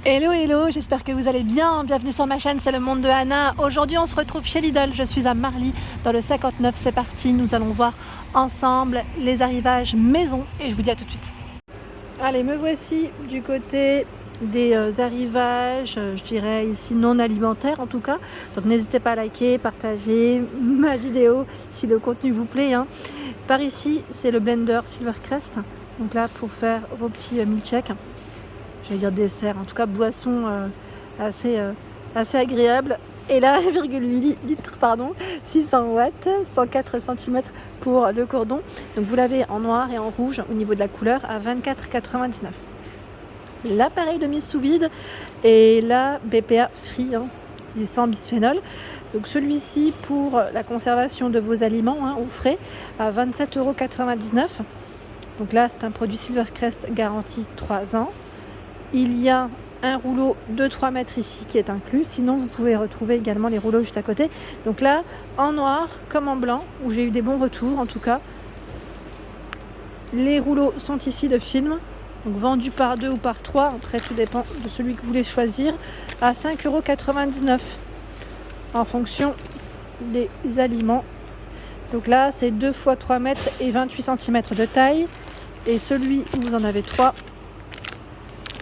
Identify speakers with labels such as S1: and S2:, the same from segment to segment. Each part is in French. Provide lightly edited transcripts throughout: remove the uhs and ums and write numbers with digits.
S1: Hello, hello, j'espère que vous allez bien. Bienvenue sur ma chaîne, c'est le monde de Anna. Aujourd'hui, on se retrouve chez Lidl. Je suis à Marly, dans le 59. C'est parti, nous allons voir ensemble les arrivages maison et je vous dis à tout de suite. Allez, me voici du côté des arrivages, je dirais ici non alimentaires en tout cas. Donc n'hésitez pas à liker, partager ma vidéo si le contenu vous plaît. Par ici, c'est le blender Silvercrest. Donc là, pour faire vos petits milkshakes. J'allais dire dessert, en tout cas boisson assez agréable. Et là, 1,8 litres, 600 watts, 104 cm pour le cordon. Donc vous l'avez en noir et en rouge au niveau de la couleur à 24,99. L'appareil de mise sous vide est la BPA Free, il est sans bisphénol. Donc celui-ci pour la conservation de vos aliments au frais à 27,99 €. Donc là, c'est un produit Silvercrest garantie 3 ans. Il y a un rouleau de 3 mètres ici qui est inclus. Sinon, vous pouvez retrouver également les rouleaux juste à côté. Donc là, en noir comme en blanc, où j'ai eu des bons retours en tout cas. Les rouleaux sont ici de film. Donc vendus par 2 ou par 3. Après, tout dépend de celui que vous voulez choisir. À 5,99 € en fonction des aliments. Donc là, c'est 2 x 3 mètres et 28 cm de taille. Et celui où vous en avez 3,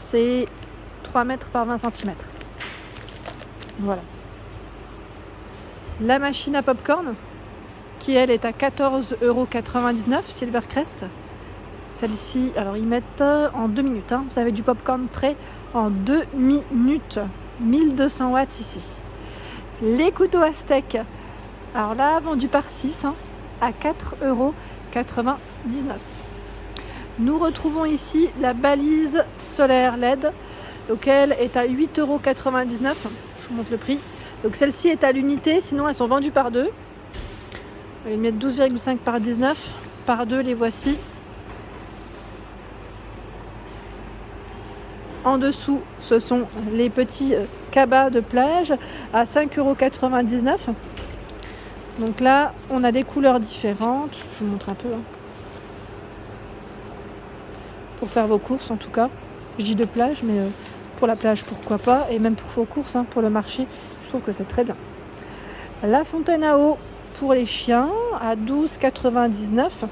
S1: c'est 3 mètres par 20 cm. Voilà. La machine à popcorn, qui elle est à 14,99 € Silvercrest. Celle-ci, alors ils mettent en 2 minutes. Vous avez du popcorn prêt en 2 minutes. 1200 watts ici. Les couteaux à steak, alors là, vendu par 6 à 4,99 €. Nous retrouvons ici la balise solaire LED, laquelle est à 8,99 €. Je vous montre le prix. Donc celle-ci est à l'unité, sinon elles sont vendues par 2. Ils mettent 12,5 par 19. Par 2, les voici. En dessous, ce sont les petits cabas de plage à 5,99 €. Donc là, on a des couleurs différentes. Je vous montre un peu. Pour faire vos courses en tout cas. Je dis de plage, mais pour la plage pourquoi pas, et même pour vos courses, pour le marché, je trouve que c'est très bien. La fontaine à eau pour les chiens à 12,99 €.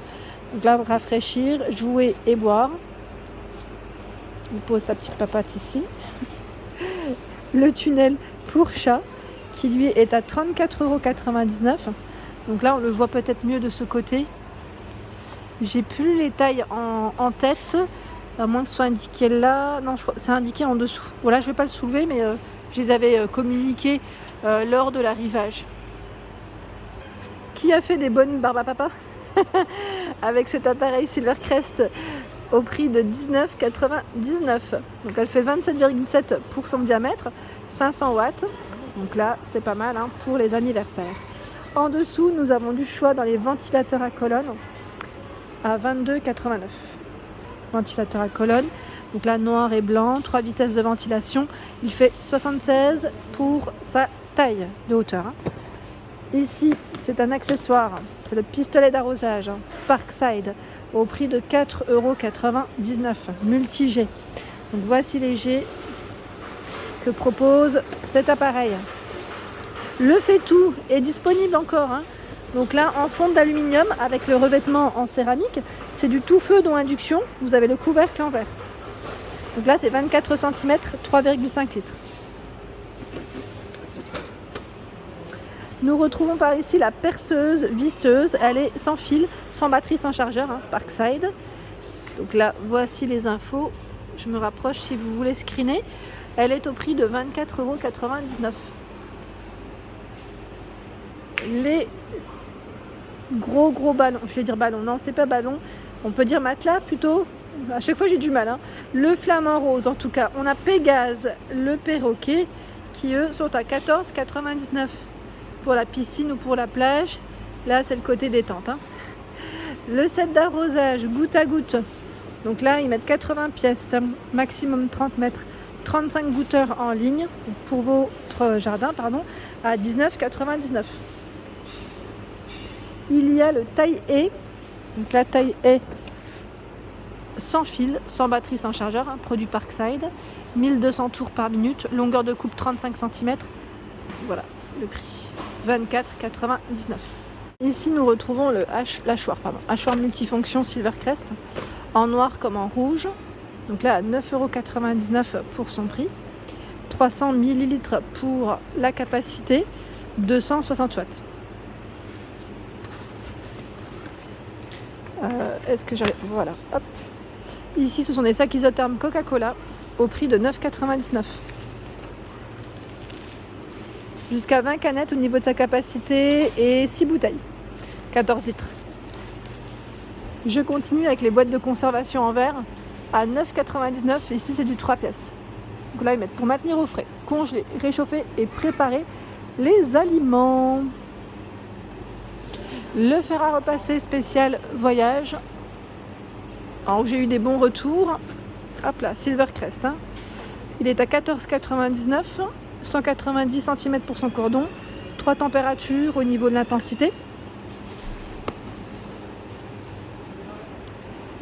S1: Donc là, rafraîchir, jouer et boire. Il pose sa petite papate ici. Le tunnel pour chat qui lui est à 34,99 €. Donc là, on le voit peut-être mieux de ce côté. J'ai plus les tailles en tête, à moins que ce soit indiqué là. Non, je crois c'est indiqué en dessous. Voilà, je ne vais pas le soulever, mais je les avais communiqués lors de l'arrivage. Qui a fait des bonnes barbes à papa avec cet appareil Silvercrest au prix de 19,99 €. Donc elle fait 27,7 pour son diamètre, 500 watts. Donc là, c'est pas mal pour les anniversaires. En dessous, nous avons du choix dans les ventilateurs à colonne à 22,89 €. Ventilateur à colonne, donc là noir et blanc, 3 vitesses de ventilation. Il fait 76 pour sa taille de hauteur. Ici, c'est un accessoire, c'est le pistolet d'arrosage Parkside au prix de 4,99 €, multi-G. Donc voici les G que propose cet appareil. Le fait-tout est disponible encore. Donc là, en fonte d'aluminium avec le revêtement en céramique, c'est du tout feu dont induction. Vous avez le couvercle en verre. Donc là, c'est 24 cm, 3,5 litres. Nous retrouvons par ici la perceuse visseuse. Elle est sans fil, sans batterie, sans chargeur, Parkside. Donc là, voici les infos. Je me rapproche si vous voulez screener. Elle est au prix de 24,99 €. Les gros ballons, je vais dire ballon, non c'est pas ballon, on peut dire matelas plutôt, à chaque fois j'ai du mal. Le flamant rose, en tout cas, on a Pégase, le perroquet, qui eux sont à 14,99 € pour la piscine ou pour la plage. Là c'est le côté détente. Le set d'arrosage goutte à goutte, donc là ils mettent 80 pièces, maximum 30 mètres, 35 goutteurs en ligne pour votre jardin, à 19,99 €. Il y a le taille-haie. Donc la taille-haie, sans fil, sans batterie, sans chargeur, hein, produit Parkside, 1200 tours par minute, longueur de coupe 35 cm. Voilà le prix, 24,99 €. Ici nous retrouvons le hachoir multifonction Silvercrest, en noir comme en rouge. Donc là à 9,99 € pour son prix. 300 ml pour la capacité, 260 watts. Est-ce que j'arrive? Voilà. Hop. Ici, ce sont des sacs isothermes Coca-Cola au prix de 9,99 €. Jusqu'à 20 canettes au niveau de sa capacité et 6 bouteilles. 14 litres. Je continue avec les boîtes de conservation en verre à 9,99 €. Ici, c'est du 3 pièces. Donc là, ils mettent pour maintenir au frais, congeler, réchauffer et préparer les aliments. Le fer à repasser spécial voyage. Alors j'ai eu des bons retours. Hop là, Silvercrest. Hein. Il est à 14,99 €, 190 cm pour son cordon, 3 températures au niveau de l'intensité.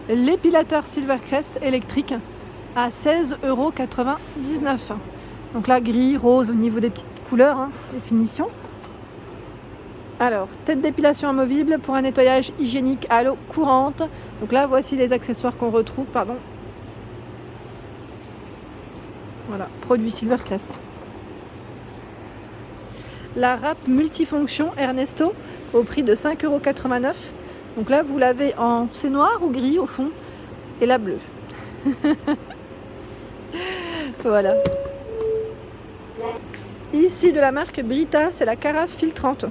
S1: L'épilateur Silvercrest électrique à 16,99 €. Donc là, gris, rose au niveau des petites couleurs, hein, les finitions. Alors, tête d'épilation amovible pour un nettoyage hygiénique à l'eau courante. Donc là, voici les accessoires qu'on retrouve, Voilà, produit Silvercrest. La râpe multifonction Ernesto au prix de 5,89 €. Donc là, vous l'avez en... C'est noir ou gris au fond? Et la bleue. Voilà. Ici, de la marque Brita, c'est la carafe filtrante.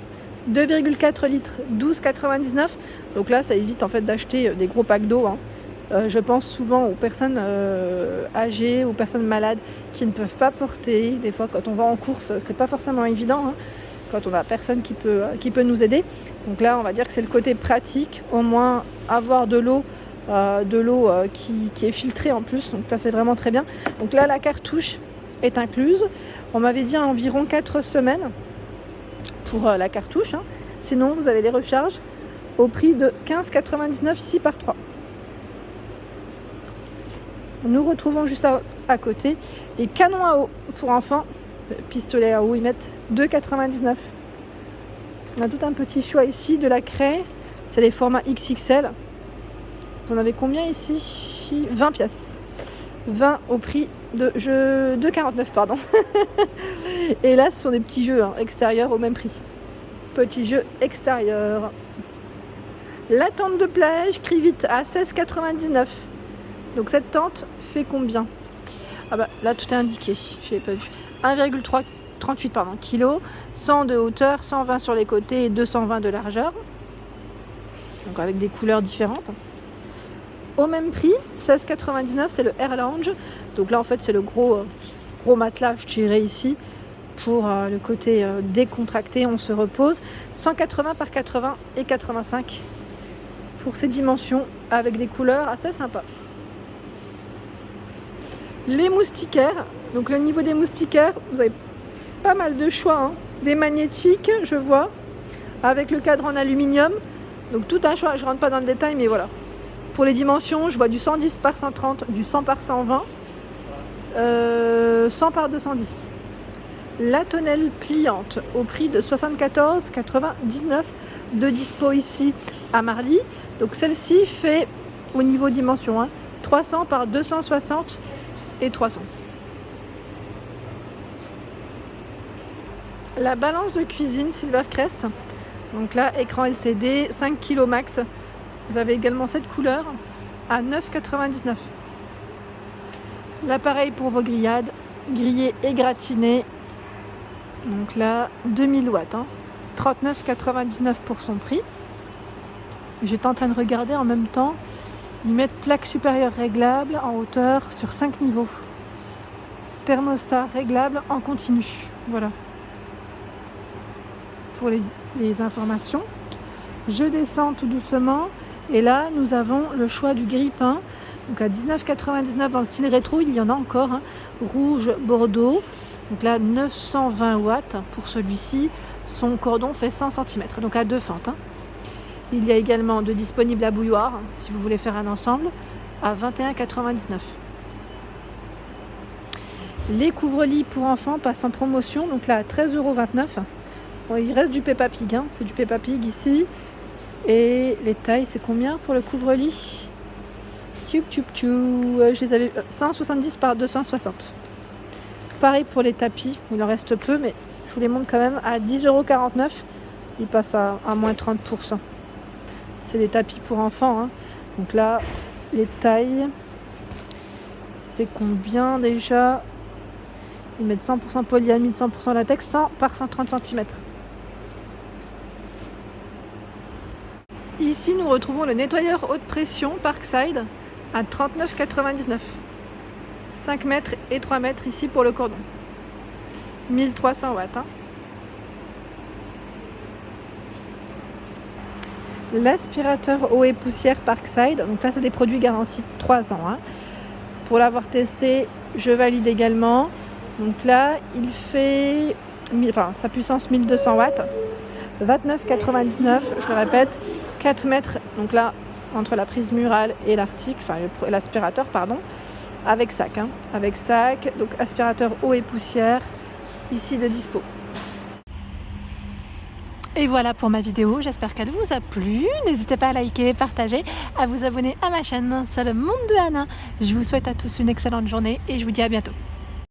S1: 2,4 litres, 12,99 €. Donc là, ça évite en fait d'acheter des gros packs d'eau. Hein. Je pense souvent aux personnes âgées, aux personnes malades qui ne peuvent pas porter. Des fois, quand on va en course, c'est pas forcément évident. Hein, quand on a personne qui peut nous aider. Donc là, on va dire que c'est le côté pratique. Au moins, avoir de l'eau qui est filtrée en plus. Donc là, c'est vraiment très bien. Donc là, la cartouche est incluse. On m'avait dit environ 4 semaines pour la cartouche. Hein. Sinon, vous avez les recharges au prix de 15,99 € ici par 3. Nous retrouvons juste à côté les canons à eau pour enfants. Pistolet à eau, ils mettent 2,99 €. On a tout un petit choix ici de la craie. C'est les formats XXL. Vous en avez combien ici? 20 pièces. 20 au prix de 2,49 €, pardon. Et là, ce sont des petits jeux extérieurs au même prix. Petits jeux extérieurs. La tente de plage Crivit à 16,99 €. Donc cette tente fait combien? Ah bah là tout est indiqué, je n'avais pas vu. 1,38 kg, 100 de hauteur, 120 sur les côtés et 220 de largeur. Donc avec des couleurs différentes. Au même prix, 16,99 €, c'est le Air Lounge. Donc là en fait c'est le gros matelas, je dirais ici, pour le côté décontracté, on se repose. 180 par 80 et 85 pour ces dimensions avec des couleurs assez sympas. Les moustiquaires, donc le niveau des moustiquaires, vous avez pas mal de choix, hein. Des magnétiques, je vois, avec le cadre en aluminium. Donc tout un choix, je rentre pas dans le détail, mais voilà. Pour les dimensions, je vois du 110 par 130, du 100 par 120, 100 par 210. La tonnelle pliante au prix de 74,99 € de dispo ici à Marly. Donc celle-ci fait au niveau dimension 300 par 260 et 300. La balance de cuisine Silvercrest. Donc là, écran LCD, 5 kg max. Vous avez également cette couleur à 9,99 €. L'appareil pour vos grillades, grillé et gratiné. Donc là, 2000 watts, 39,99 € pour son prix. J'étais en train de regarder en même temps. Ils mettent plaque supérieure réglable en hauteur sur 5 niveaux. Thermostat réglable en continu. Voilà. Pour les informations. Je descends tout doucement. Et là, nous avons le choix du grille-pain. Donc à 19,99 € dans le style rétro, il y en a encore. Rouge Bordeaux. Donc là, 920 watts pour celui-ci. Son cordon fait 100 cm, donc à 2 fentes. Il y a également de disponibles à bouilloire, si vous voulez faire un ensemble. à 21,99 €. Les couvre-lits pour enfants passent en promotion, donc là à 13,29 €. Bon, il reste du Peppa Pig, hein. C'est du Peppa Pig ici. Et les tailles, c'est combien pour le couvre-lit? Je les avais 170 par 260. Pareil pour les tapis, il en reste peu, mais je vous les montre quand même à 10,49 €. Ils passent à moins 30%. C'est des tapis pour enfants, hein. Donc là, les tailles, c'est combien déjà? Ils mettent 100% polyamide, 100% latex, 100 par 130 cm. Ici, nous retrouvons le nettoyeur haute pression Parkside à 39,99 €. 5 mètres et 3 mètres ici pour le cordon. 1300 watts. Hein. L'aspirateur eau et poussière Parkside, donc là c'est des produits garantis 3 ans. Hein. Pour l'avoir testé, je valide également. Donc là, il fait sa puissance 1200 watts, 29,99 €, je le répète, 4 mètres, donc là, entre la prise murale et l'article, l'aspirateur, pardon, avec sac. Hein, avec sac, donc aspirateur eau et poussière, ici de dispo. Et voilà pour ma vidéo, j'espère qu'elle vous a plu. N'hésitez pas à liker, partager, à vous abonner à ma chaîne, c'est le monde de Anna. Je vous souhaite à tous une excellente journée et je vous dis à bientôt.